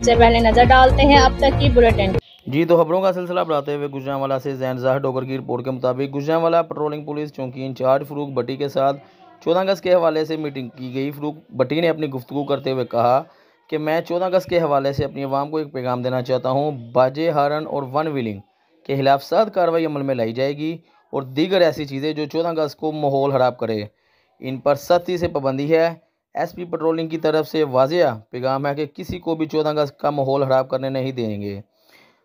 सबसे पहले नजर डालते हैं अब तक की बुलेटिन। जी तो खबरों का सिलसिला बढ़ाते हुए गुजरांवाला से जैन ज़ाहिर डोगर की रिपोर्ट के मुताबिक गुजरांवाला पेट्रोलिंग पुलिस चौकी इंचार्ज फ़रूक भट्टी के साथ 14 अगस्त के हवाले से मीटिंग की गई। फ़रूक भट्टी ने अपनी गुफ्तगू करते हुए कहा कि मैं 14 अगस्त के हवाले से अपनी आवाम को एक पैगाम देना चाहता हूँ। बाजे हारन और वन व्हीलिंग के खिलाफ सख्त कार्रवाई अमल में लाई जाएगी और दीगर ऐसी चीज़ें जो 14 अगस्त को माहौल ख़राब करे इन पर सख्ती से पाबंदी है। SP पेट्रोलिंग की तरफ से वाज़ेह पैगाम है कि किसी को भी 14 अगस्त का माहौल ख़राब करने नहीं देंगे।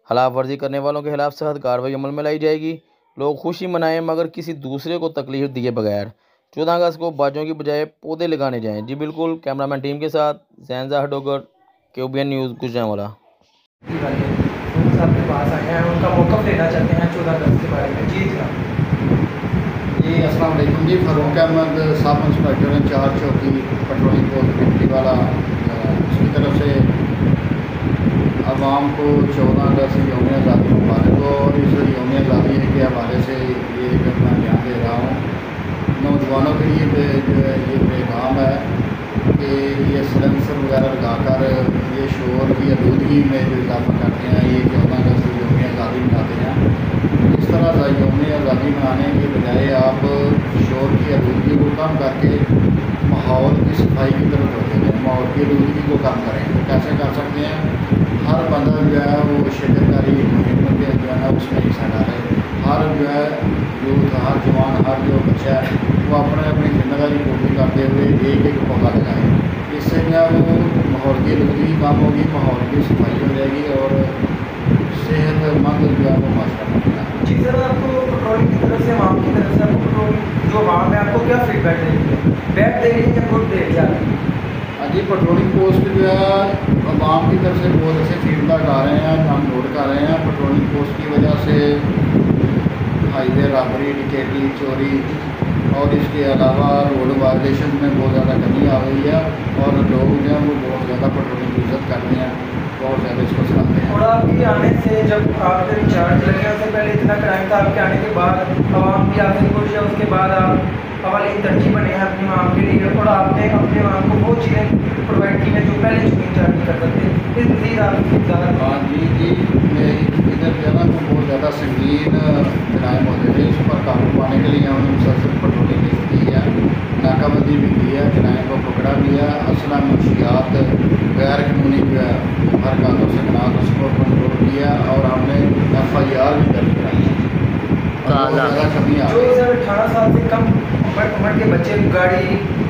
खिलाफ वर्जी करने वालों के खिलाफ सख्त कार्रवाई अमल में लाई जाएगी। लोग खुशी मनाएं मगर किसी दूसरे को तकलीफ दिए बगैर 14 अगस्त को बाजों की बजाय पौधे लगाने जाएं। जी बिल्कुल, कैमरामैन टीम के साथ जैन ज़ाहिर डोगर, KOBN न्यूज़ गुजरांवाला। आपके पास आए हैं, उनका मौक़िफ़ लेना चाहते हैं 14 अगस्त के बारे में। जी जी अस्सलाम वालेकुम जी। Farooq Ahmad sub inspector incharge चौकी पेट्रोलिंग पोस्ट बिजलीवाला, उसकी तरफ से आवाम को 14 अगस्त यौम आज़ादी मुबारक हो। और इस यौम आज़ादी के हवाले से ये मैं बयान दे रहा हूँ नौजवानों के लिए जो है ये पैगाम है कि ये सलेंसर वगैरह लगाकर ये शोर की आलूदगी में जो इजाफा करते हैं, ये 14 अगस्त यौम आज़ादी मनाते हैं। इस तरह से यौम आज़ादी मनाने के बजाय आप शोर की आलूदगी को कम करके माहौल की सफाई की तरफ बढ़ते हैं, माहौल की आलूदगी को कम करें। तो कैसे कर सकते हैं? हर बंदा जो है वो शिरकतकारी मुहिम के जो है ना उसमें हिस्सा डाले। हर जो है यूथ, हर जवान, हर जो बच्चा है वो अपनी जिम्मेदारी पूरी करते हुए एक एक पौधा लगाए। इससे जो है वो माहौल की आलूदगी कम होगी, माहौल की सफाई हो जाएगी और सेहतमंद जो है वो माशरा बनेगा। जी सर, आपको पेट्रोलिंग की तरफ से, आवाम की तरफ से आपको पेट्रोलिंग जो आवाम है आपको क्या फीडबैक दे रही है? बैड दे रही है या गुड दे रही है? जी पेट्रोलिंग पोस्ट जो है आवाम की तरफ से बहुत अच्छे फीडबैक आ रहे हैं, हम नोट कर रहे हैं। पेट्रोलिंग पोस्ट की वजह से हाईवे रॉबरी, डकैती, चोरी और इसके अलावा रोड वायलेशन में बहुत ज़्यादा कमी आ गई है और लोग जो हैं वो बहुत ज़्यादा पेट्रोलिंग की इज्जत करते हैं, बहुत ज़्यादा इसको चलाते हैं। और आपके आने से, जब आप जब इंचार्ज लगे उससे पहले इतना क्राइम था, आपके आने के बाद आवाम भी आपसे खुश है, उसके बाद आप अवलीन तरजीह बने हैं अपनी आवाम के लिए और आपने अपने आवाम को वो चीज़ें प्रोवाइड की हैं जो पहले चुकी इंचार्ज नहीं कर सकते। इस मज़ीद आप ज़्यादा। हाँ जी इधर जो है ना बहुत ज़्यादा संगीन जराइम होते थे, उस पर काबू पाने के लिए हमने मुसलसल पेट्रोलिंग की है, नाकाबंदी भी की है, जराइम को पकड़ा भी है, असला मंशियात गैर कानूनी जो है हरकतों से खिलाफ उसको कंट्रोल किया और हमने FIR भी दर्ज कराई है। ज़्यादा कमी आ जो गई। सर 18 साल से कम उम्र के बच्चे गाड़ी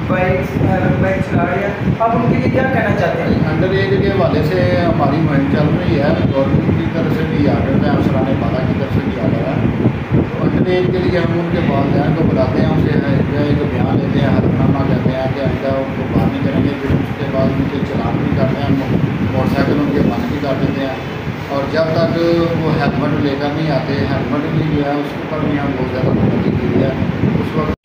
बाइक चला रहे हैं, आप उनके लिए क्या कहना चाहते हैं? अंडर एज के हवाले से हमारी मुहिम चल रही है, गवर्नमेंट की तरफ से भी आर्डर है, अफसरान बाला की तरफ से भी आर्डर है। तो अंडर एज के लिए हम उनके वालिदैन को बुलाते हैं, उनसे एक बयान लेते हैं, हल्फनामा कहते हैं कि आइंदा उनको बात नहीं करेंगे। फिर उसके बाद उनके चलान भी करते हैं, मोटरसाइकिल उनके बंद भी कर देते हैं और जब तक वो हेलमेट लेकर नहीं आते, हेलमेट भी जो है उसके ऊपर भी हम बहुत ज़्यादा पाबंदी की है। उस वक्त